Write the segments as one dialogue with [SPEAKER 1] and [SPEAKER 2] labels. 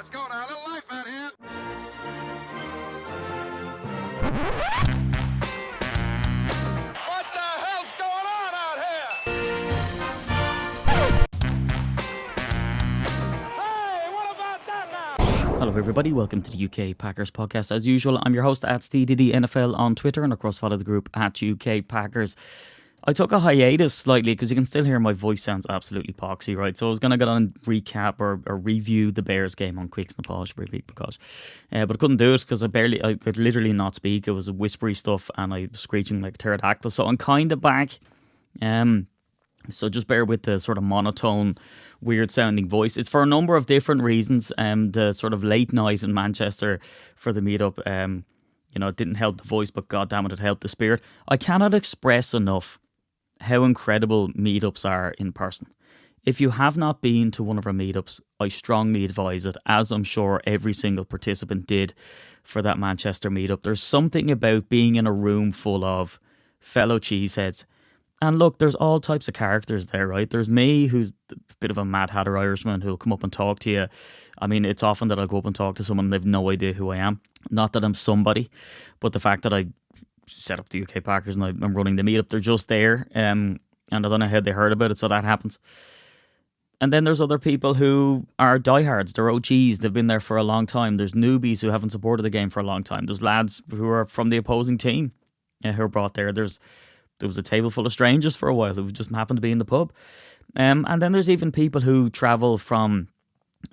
[SPEAKER 1] Let's go now. A little life out here. What the hell's going on out here? Hey, what about that now?
[SPEAKER 2] Hello everybody, welcome to the UK Packers podcast. As usual, I'm your host at SteeDDNFL on Twitter, and of course follow the group at UK Packers. I took a hiatus slightly because you can still hear my voice sounds absolutely poxy, right? So I was going to get on and recap or review the Bears game on Quicks and Posh, but I couldn't do it because I could literally not speak. It was whispery stuff and I was screeching like a pterodactyl. So I'm kind of back. So just bear with the sort of monotone, weird sounding voice. It's for a number of different reasons. The sort of late night in Manchester for the meetup, it didn't help the voice, but goddammit, it helped the spirit. I cannot express enough how incredible meetups are in person. If you have not been to one of our meetups, I strongly advise it, as I'm sure every single participant did for that Manchester meetup. There's something about being in a room full of fellow cheeseheads. And look, there's all types of characters there, right? There's me, who's a bit of a Mad Hatter Irishman who'll come up and talk to you. I mean, it's often that I'll go up and talk to someone and they've no idea who I am. Not that I'm somebody, but the fact that I set up the UK Packers and I'm running the meetup, they're just there. And I don't know how they heard about it, so that happens. And then there's other people who are diehards. They're OGs. They've been there for a long time. There's newbies who haven't supported the game for a long time. There's lads who are from the opposing team who are brought there. There was a table full of strangers for a while who just happened to be in the pub. And then there's even people who travel from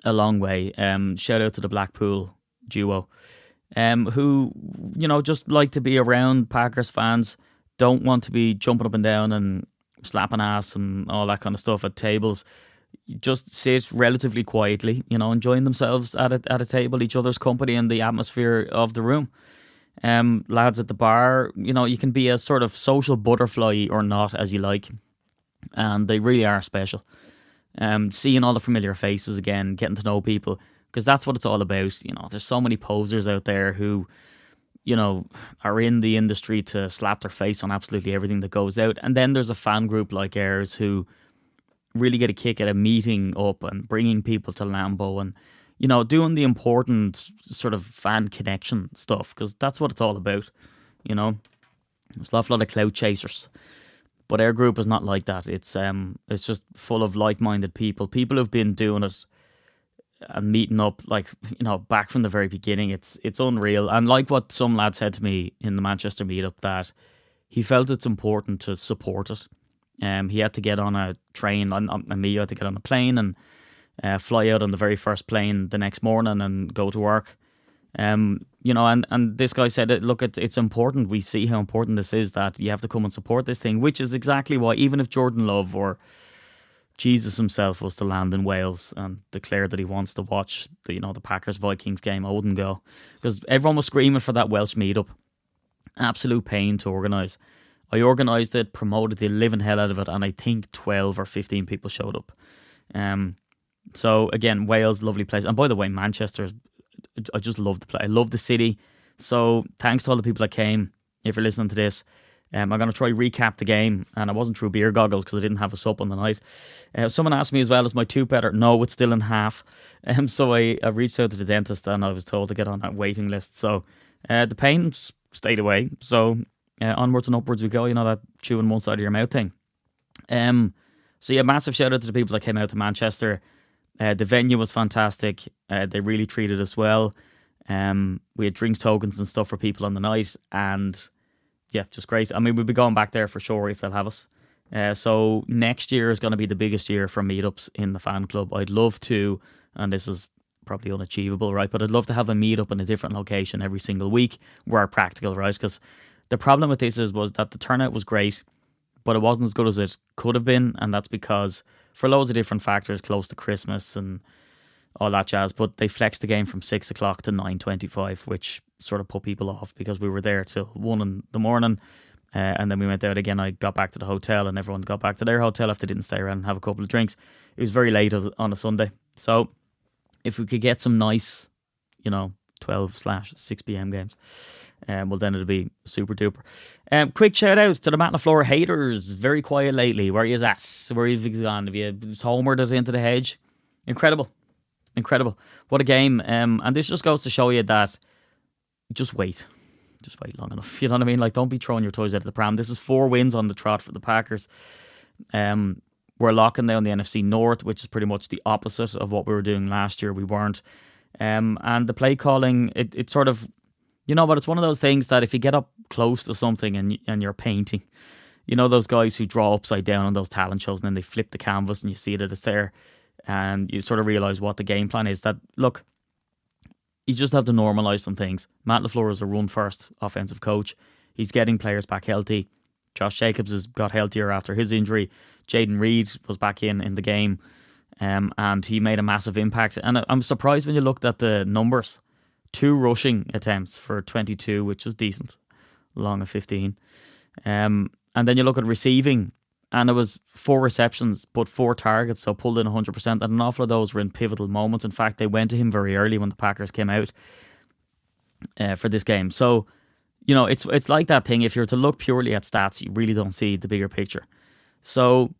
[SPEAKER 2] a long way. Shout out to the Blackpool duo. Who, just like to be around Packers fans, don't want to be jumping up and down and slapping ass and all that kind of stuff at tables. Just sit relatively quietly, enjoying themselves at a table, each other's company and the atmosphere of the room. Lads at the bar, you can be a sort of social butterfly or not, as you like. And they really are special. Seeing all the familiar faces again, getting to know people, because that's what it's all about. There's so many posers out there who, are in the industry to slap their face on absolutely everything that goes out. And then there's a fan group like ours who really get a kick at a meeting up and bringing people to Lambeau and, doing the important sort of fan connection stuff, because that's what it's all about. There's an awful lot of clout chasers. But our group is not like that. It's just full of like-minded people who've been doing it and meeting up, back from the very beginning. It's unreal. And like what some lad said to me in the Manchester meetup, that he felt it's important to support it. He had to get on a train, and me had to get on a plane and fly out on the very first plane the next morning and go to work. And this guy said, look, it's important. We see how important this is, that you have to come and support this thing, which is exactly why, even if Jordan Love or Jesus himself was to land in Wales and declare that he wants to watch the Packers-Vikings game, I wouldn't go, because everyone was screaming for that Welsh meetup. Absolute pain to organise. I organised it, promoted the living hell out of it, and I think 12 or 15 people showed up. So again, Wales, lovely place. And by the way, Manchester, I just love the place. I love the city. So thanks to all the people that came. If you're listening to this, I'm going to try recap the game, and I wasn't through beer goggles because I didn't have a sup on the night. Someone asked me as well, is my tooth better? No, it's still in half. So I reached out to the dentist and I was told to get on that waiting list. So the pain stayed away. So onwards and upwards we go, that chewing one side of your mouth thing. So yeah, massive shout out to the people that came out to Manchester. The venue was fantastic. They really treated us well. We had drinks tokens and stuff for people on the night, and yeah, just great. I mean, we'll be going back there for sure if they'll have us. So next year is going to be the biggest year for meetups in the fan club. I'd love to, and this is probably unachievable, right? But I'd love to have a meetup in a different location every single week where practical, right? Because the problem with this was that the turnout was great, but it wasn't as good as it could have been, and that's because for loads of different factors, close to Christmas and all that jazz, but they flexed the game from 6 o'clock to 9:25, which sort of put people off because we were there till 1 in the morning, and then we went out again. I got back to the hotel and everyone got back to their hotel if they didn't stay around and have a couple of drinks. It was very late on a Sunday, so if we could get some nice, 12/6 p.m. games, well then it'll be super duper. Quick shout out to the Matt LaFleur haters. Very quiet lately. Where he is at? Where he's gone? Have you homered it into the hedge? Incredible. incredible. What a game. And this just goes to show you that just wait. Just wait long enough. You know what I mean? Like, don't be throwing your toys out of the pram. This is 4 wins on the trot for the Packers. We're locking down the NFC North, which is pretty much the opposite of what we were doing last year. We weren't. And the play calling, it sort of, you know, but it's one of those things that if you get up close to something and you're painting, you know, those guys who draw upside down on those talent shows and then they flip the canvas and you see that it's there and you sort of realise what the game plan is. That, look, you just have to normalise some things. Matt LaFleur is a run-first offensive coach. He's getting players back healthy. Josh Jacobs has got healthier after his injury. Jaden Reed was back in the game, and he made a massive impact. And I'm surprised when you looked at the numbers. 2 rushing attempts for 22, which was decent, long of 15. And then you look at receiving, and it was 4 receptions, but 4 targets, so pulled in 100%. And an awful of those were in pivotal moments. In fact, they went to him very early when the Packers came out for this game. So, you know, it's like that thing. If you're to look purely at stats, you really don't see the bigger picture. So,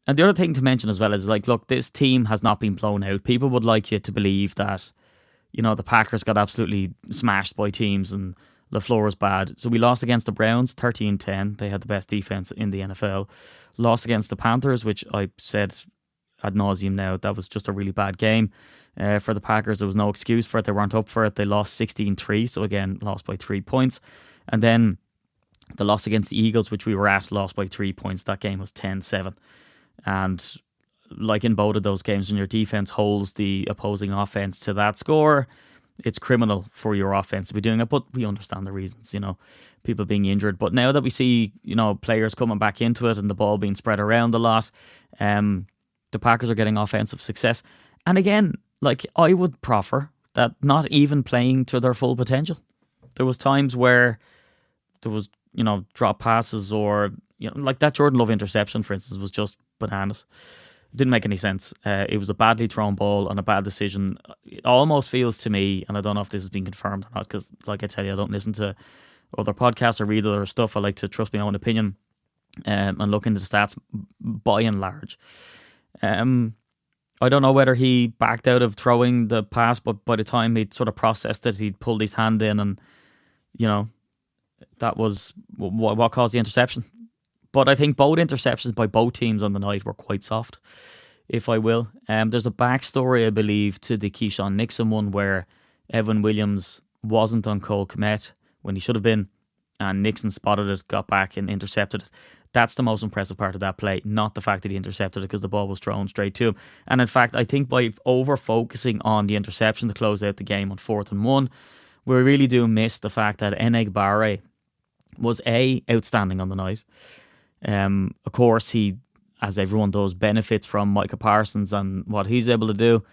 [SPEAKER 2] and the other thing to mention as well is, like, look, this team has not been blown out. People would like you to believe that, you know, the Packers got absolutely smashed by teams and LaFleur was bad. So we lost against the Browns, 13-10. They had the best defense in the NFL. Lost against the Panthers, which I said ad nauseum now, that was just a really bad game. For the Packers, there was no excuse for it. They weren't up for it. They lost 16-3. So again, lost by 3 points. And then the loss against the Eagles, which we were at, lost by 3 points. That game was 10-7. And like in both of those games, when your defense holds the opposing offense to that score, it's criminal for your offense to be doing it. But we understand the reasons, you know, people being injured. But now that we see, you know, players coming back into it and the ball being spread around a lot, the Packers are getting offensive success. And again, like, I would proffer that not even playing to their full potential. There was times where there was, you know, drop passes or, you know, like that Jordan Love interception, for instance, was just bananas. It didn't make any sense. It was a badly thrown ball and a bad decision. It almost feels to me, and I don't know if this has been confirmed or not, because like I tell you, I don't listen to other podcasts or read other stuff. I like to trust my own opinion and look into the stats by and large. I don't know whether he backed out of throwing the pass, but by the time he'd sort of processed it, he'd pulled his hand in and, you know, that was what caused the interception. But I think both interceptions by both teams on the night were quite soft, if I will. There's a backstory, I believe, to the Keyshawn Nixon one where Evan Williams wasn't on Cole Kmet when he should have been, and Nixon spotted it, got back and intercepted it. That's the most impressive part of that play, not the fact that he intercepted it because the ball was thrown straight to him. And in fact, I think by over-focusing on the interception to close out the game on 4th and 1, we really do miss the fact that Enagbare was outstanding on the night. Of course, he, as everyone does, benefits from Micah Parsons and what he's able to do.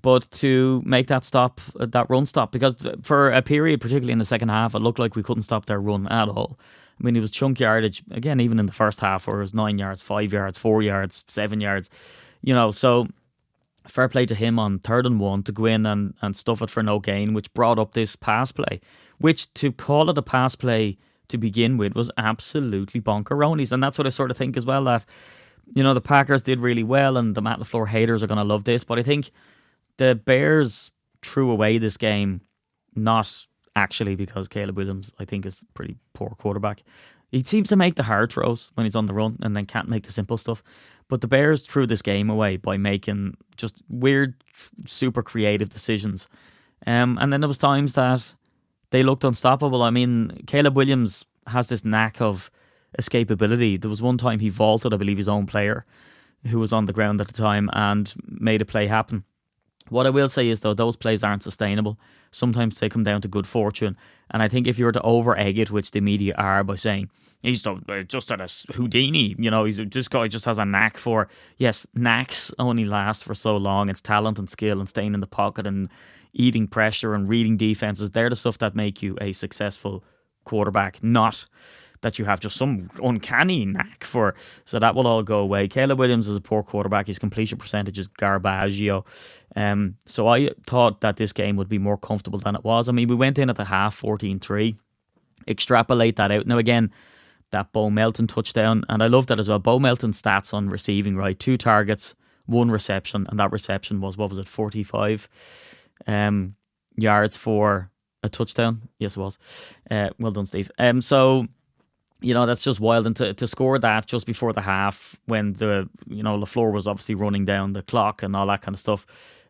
[SPEAKER 2] But to make that run stop, because for a period, particularly in the second half, it looked like we couldn't stop their run at all. I mean, it was chunk yardage, again, even in the first half, where it was 9 yards, 5 yards, 4 yards, 7 yards. You know, so fair play to him on 3rd and 1 to go in and stuff it for no gain, which brought up this pass play, which to call it a pass play to begin with was absolutely bonkeronies. And that's what I sort of think as well, that, you know, the Packers did really well and the Matt LaFleur haters are going to love this, but I think the Bears threw away this game, not actually because Caleb Williams, I think, is a pretty poor quarterback. He seems to make the hard throws when he's on the run and then can't make the simple stuff. But the Bears threw this game away by making just weird, super creative decisions. And then there was times that they looked unstoppable. I mean, Caleb Williams has this knack of escapability. There was one time he vaulted, I believe, his own player who was on the ground at the time and made a play happen. What I will say is, though, those plays aren't sustainable. Sometimes they come down to good fortune. And I think if you were to over-egg it, which the media are, by saying, he's just at a Houdini, you know, this guy just has a knack for... Yes, knacks only last for so long. It's talent and skill and staying in the pocket and eating pressure and reading defenses. They're the stuff that make you a successful quarterback, not that you have just some uncanny knack for. So that will all go away. Caleb Williams is a poor quarterback. His completion percentage is garbaggio. So I thought that this game would be more comfortable than it was. I mean, we went in at the half 14-3. Extrapolate that out. Now again, that Bo Melton touchdown, and I love that as well. Bo Melton's stats on receiving, right? 2 targets, one reception, and that reception was, 45 yards for a touchdown. Yes, it was. Well done, Steve. So, that's just wild. And to score that just before the half, when LaFleur was obviously running down the clock and all that kind of stuff,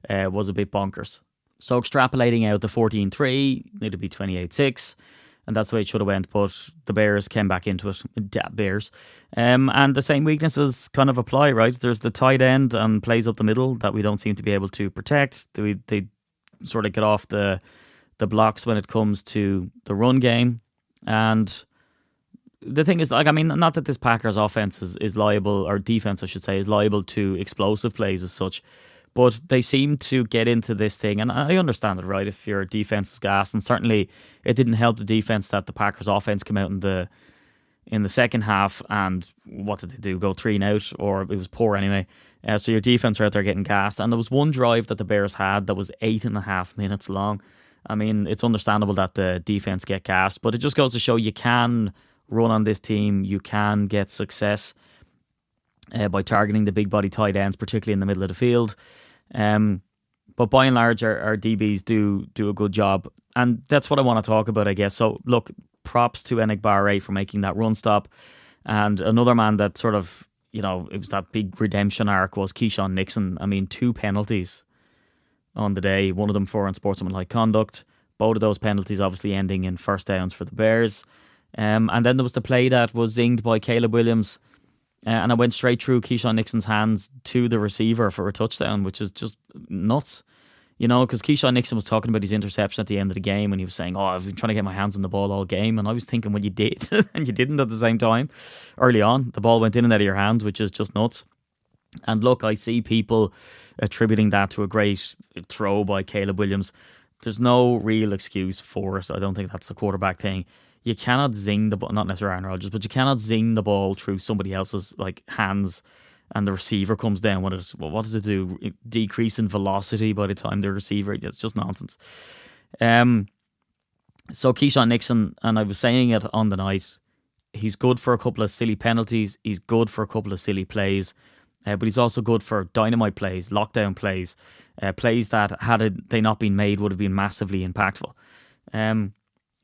[SPEAKER 2] was a bit bonkers. So extrapolating out the 14-3, it'd be 28-6. And that's the way it should have went, but the Bears came back into it. Bears. And the same weaknesses kind of apply, right? There's the tight end and plays up the middle that we don't seem to be able to protect. They sort of get off the blocks when it comes to the run game. And the thing is, not that this Packers offense is liable, or defense, I should say, is liable to explosive plays as such, but they seem to get into this thing, and I understand it, right? If your defense is gas, and certainly it didn't help the defense that the Packers offense came out in the second half, and what did they do? Go 3 and out, or it was poor anyway. So your defense are out there getting gassed, and there was one drive that the Bears had that was 8.5 minutes long. It's understandable that the defense get gassed, but it just goes to show you can run on this team, you can get success by targeting the big body tight ends, particularly in the middle of the field. But by and large, our DBs do a good job, and that's what I want to talk about, I guess. So look, props to Enigbare for making that run stop, and another man that sort of, it was that big redemption arc was Keyshawn Nixon. 2 penalties on the day, one of them for unsportsmanlike conduct. Both of those penalties obviously ending in first downs for the Bears. And then there was the play that was zinged by Caleb Williams, and it went straight through Keyshawn Nixon's hands to the receiver for a touchdown, which is just nuts. Because Keyshawn Nixon was talking about his interception at the end of the game, and he was saying, I've been trying to get my hands on the ball all game. And I was thinking, well, you did, and you didn't at the same time. Early on, the ball went in and out of your hands, which is just nuts. And look, I see people attributing that to a great throw by Caleb Williams. There's no real excuse for it. I don't think that's a quarterback thing. You cannot zing the ball, not necessarily Aaron Rodgers, but you cannot zing the ball through somebody else's hands, and the receiver comes down. What does it do? Decrease in velocity by the time the receiver. It's just nonsense. So Keyshawn Nixon, and I was saying it on the night, he's good for a couple of silly penalties. He's good for a couple of silly plays. But he's also good for dynamite plays, lockdown plays, plays that, had they not been made, would have been massively impactful.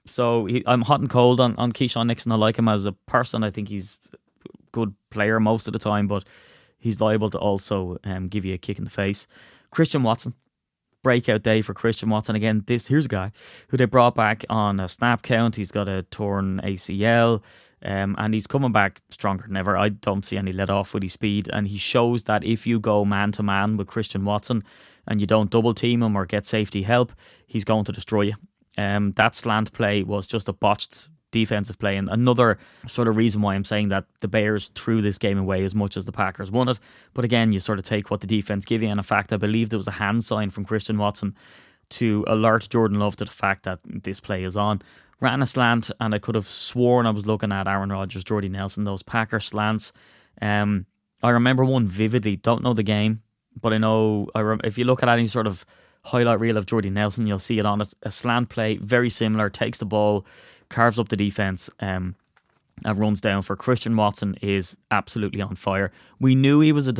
[SPEAKER 2] So I'm hot and cold on Keyshawn Nixon. I like him as a person. I think he's a good player most of the time, but he's liable to also give you a kick in the face. Christian Watson, breakout day for Christian Watson. Again, here's a guy who they brought back on a snap count. He's got a torn ACL, and he's coming back stronger than ever. I don't see any let off with his speed, and he shows that if you go man-to-man with Christian Watson and you don't double team him or get safety help, he's going to destroy you. That slant play was just a botched defensive play, and another sort of reason why I'm saying that the Bears threw this game away as much as the Packers won it. But again, you sort of take what the defense give you, and in fact, I believe there was a hand sign from Christian Watson to alert Jordan Love to the fact that this play is on. Ran a slant, and I could have sworn I was looking at Aaron Rodgers, Jordy Nelson, those Packer slants. I remember one vividly, don't know the game, but I know if you look at any sort of highlight reel of Jordy Nelson, you'll see it on it. A slant play, very similar, takes the ball, carves up the defense, and runs down for Christian Watson is absolutely on fire. We knew he was an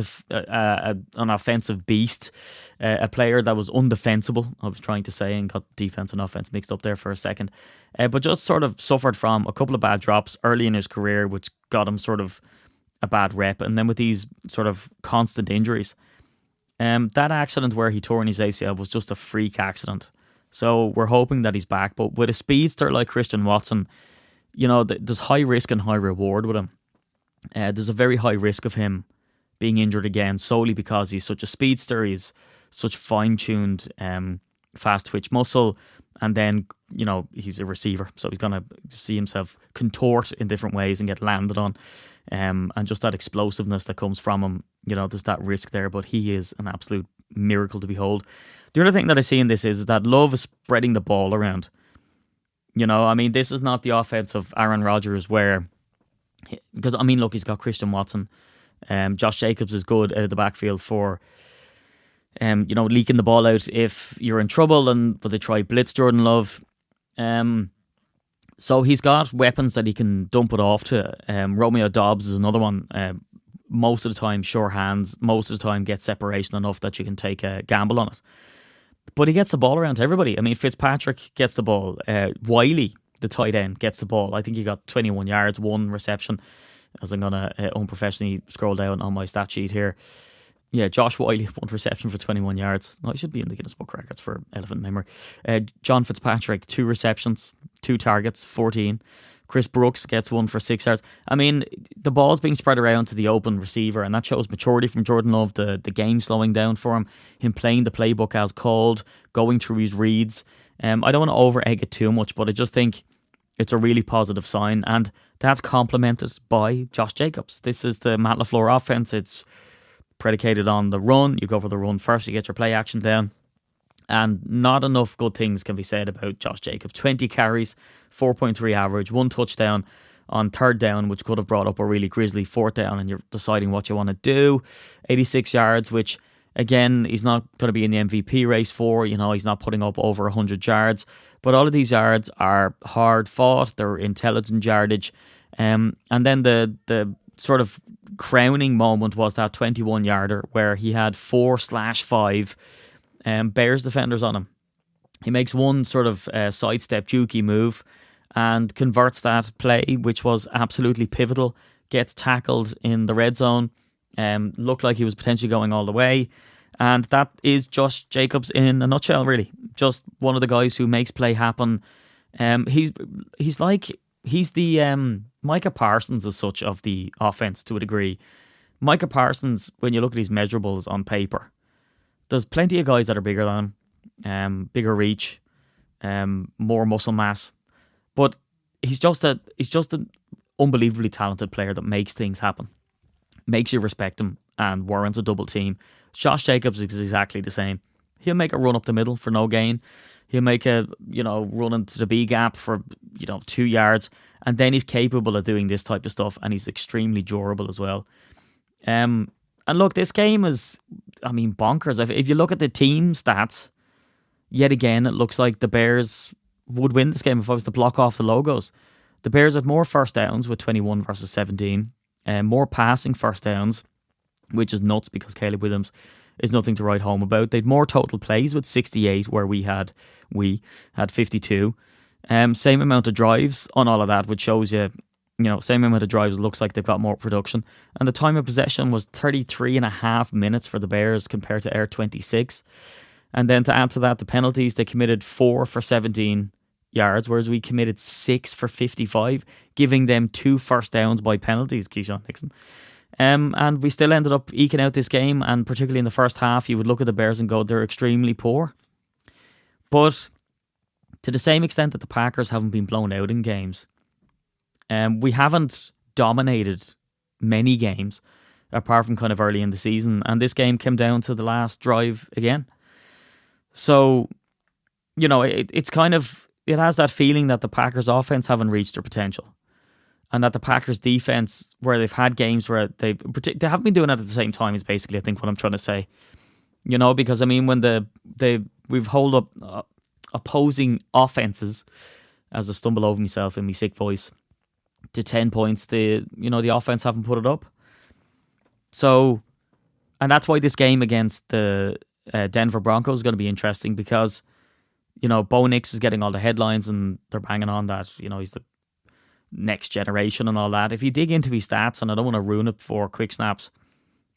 [SPEAKER 2] offensive beast, a player that was undefensible, I was trying to say, and got defense and offense mixed up there for a second. But just sort of suffered from a couple of bad drops early in his career, which got him sort of a bad rep. And then with these sort of constant injuries, that accident where he tore in his ACL was just a freak accident. So we're hoping that he's back. But with a speedster like Christian Watson, there's high risk and high reward with him. There's a very high risk of him being injured again solely because he's such a speedster. He's such fine-tuned, fast twitch muscle. And then, he's a receiver. So he's going to see himself contort in different ways and get landed on. And just that explosiveness that comes from him, there's that risk there. But he is an absolute miracle to behold. The other thing that I see in this is that Love is spreading the ball around. This is not the offense of Aaron Rodgers because look, he's got Christian Watson. Josh Jacobs is good out of the backfield for, leaking the ball out if you're in trouble, but they try blitz Jordan Love. So he's got weapons that he can dump it off to. Romeo Dobbs is another one. most of the time sure hands, most of the time gets separation enough that you can take a gamble on it. But he gets the ball around to everybody. I mean, Fitzpatrick gets the ball. Wiley, the tight end, gets the ball. I think he got 21 yards, 1 reception, as I'm going to unprofessionally scroll down on my stat sheet here. Yeah, Josh Wiley, 1 reception for 21 yards. No, he should be in the Guinness Book Records for elephant memory. John Fitzpatrick, 2 receptions, 2 targets, 14. Chris Brooks gets 1 for 6 yards. I mean, the ball's being spread around to the open receiver, and that shows maturity from Jordan Love, the game slowing down for him playing the playbook as called, going through his reads. I don't want to over-egg it too much, but I just think it's a really positive sign, and that's complemented by Josh Jacobs. This is the Matt LaFleur offense. It's predicated on the run. You go for the run first, you get your play action down. And not enough good things can be said about Josh Jacobs. 20 carries, 4.3 average, 1 touchdown on 3rd down, which could have brought up a really grisly 4th down, and you're deciding what you want to do. 86 yards, which, again, he's not going to be in the MVP race for. He's not putting up over 100 yards. But all of these yards are hard fought. They're intelligent yardage. And then the sort of crowning moment was that 21-yarder where he had 4/5 Bears defenders on him. He makes one sort of sidestep jukey move and converts that play, which was absolutely pivotal. Gets tackled in the red zone. Looked like he was potentially going all the way. And that is Josh Jacobs in a nutshell, really. Just one of the guys who makes play happen. He's the Micah Parsons as such of the offense to a degree. Micah Parsons, when you look at his measurables on paper, there's plenty of guys that are bigger than him, bigger reach, more muscle mass, but he's just an unbelievably talented player that makes things happen, makes you respect him, and warrants a double team. Josh Jacobs is exactly the same. He'll make a run up the middle for no gain. He'll make a run into the B gap for 2 yards, and then he's capable of doing this type of stuff, and he's extremely durable as well. And look, this game is, bonkers. If you look at the team stats, yet again, it looks like the Bears would win this game if I was to block off the logos. The Bears had more first downs with 21 versus 17, more passing first downs, which is nuts because Caleb Williams is nothing to write home about. They'd more total plays with 68, where we had 52. Same amount of drives on all of that, which shows you, same amount of drives, looks like they've got more production. And the time of possession was 33.5 minutes for the Bears compared to our 26. And then to add to that, the penalties, they committed 4 for 17 yards, whereas we committed 6 for 55, giving them 2 first downs by penalties, Keyshawn Nixon. And we still ended up eking out this game, and particularly in the first half, you would look at the Bears and go, they're extremely poor. But to the same extent that the Packers haven't been blown out in games, we haven't dominated many games, apart from kind of early in the season, and this game came down to the last drive again. So, it's kind of, it has that feeling that the Packers offense haven't reached their potential. And that the Packers defense, where they've had games where they haven't been doing it at the same time, is basically, I think, what I'm trying to say. Because when we've held up opposing offenses, as I stumble over myself in my sick voice, to 10 points, the offense haven't put it up. So, and that's why this game against the Denver Broncos is going to be interesting, because Bo Nix is getting all the headlines and they're banging on that he's the next generation and all that. If you dig into his stats, and I don't want to ruin it for quick snaps,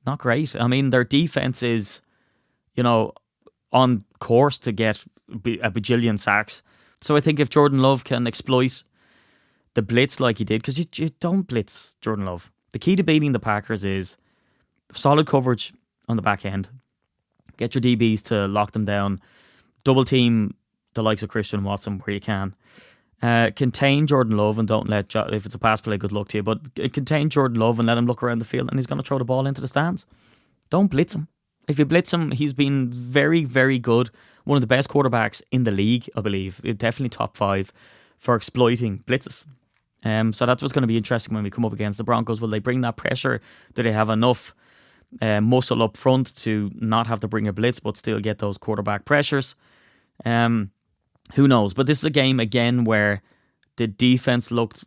[SPEAKER 2] not great. Their defense is, on course to get a bajillion sacks. So I think if Jordan Love can exploit the blitz like he did, because you don't blitz Jordan Love. The key to beating the Packers is solid coverage on the back end. Get your DBs to lock them down. Double team the likes of Christian Watson where you can. Contain Jordan Love and don't let, if it's a pass play, good luck to you, but contain Jordan Love and let him look around the field, and he's going to throw the ball into the stands. Don't blitz him. If you blitz him, he's been very, very good. One of the best quarterbacks in the league, I believe. Definitely top 5 for exploiting blitzes. So that's what's going to be interesting when we come up against the Broncos. Will they bring that pressure? Do they have enough muscle up front to not have to bring a blitz but still get those quarterback pressures? Who knows? But this is a game, again, where the defense looked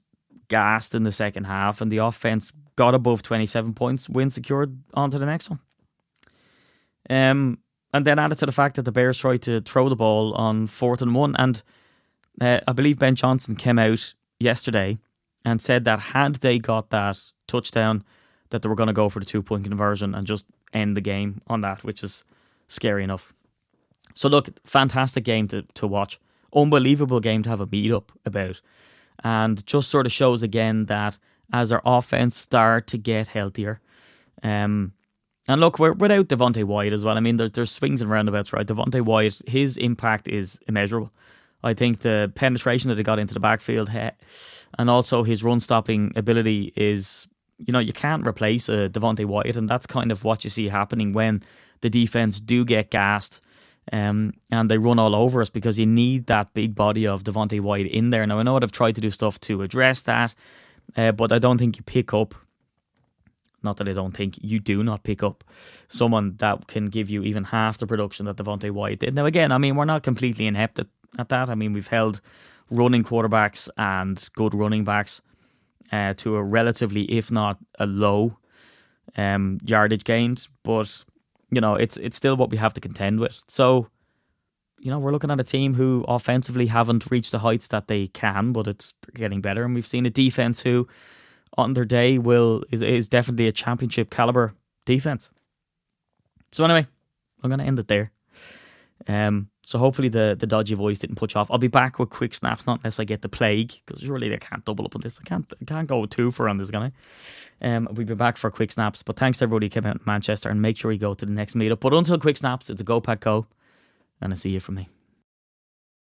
[SPEAKER 2] gassed in the second half and the offense got above 27 points, win secured on to the next one. And then added to the fact that the Bears tried to throw the ball on 4th and 1. And I believe Ben Johnson came out yesterday and said that had they got that touchdown, that they were going to go for the 2-point conversion and just end the game on that, which is scary enough. So look, fantastic game to watch. Unbelievable game to have a meet-up about. And just sort of shows again that as our offense start to get healthier, and look, we're without Devontae Wyatt as well. I mean, there's swings and roundabouts, right? Devontae Wyatt, his impact is immeasurable. I think the penetration that he got into the backfield and also his run-stopping ability is, you can't replace a Devontae Wyatt, and that's kind of what you see happening when the defense do get gassed and they run all over us, because you need that big body of Devontae Wyatt in there. Now, I know they've tried to do stuff to address that, but I don't think you pick up, not that I don't think, you do not pick up someone that can give you even half the production that Devontae Wyatt did. Now, again, I mean, we're not completely inept at that. I mean, we've held running quarterbacks and good running backs to a relatively, if not a low, yardage gained. But, it's still what we have to contend with. So, we're looking at a team who offensively haven't reached the heights that they can, but it's getting better. And we've seen a defense who, on their day, is definitely a championship caliber defense. So anyway, I'm going to end it there. So hopefully the dodgy voice didn't put you off. I'll be back with quick snaps, not unless I get the plague, because surely I can't double up on this. I can't go 2 for on this, can I? We'll be back for quick snaps. But thanks to everybody who came out in Manchester, and make sure you go to the next meetup. But until quick snaps, it's a Go Pack Go, and I see you from me.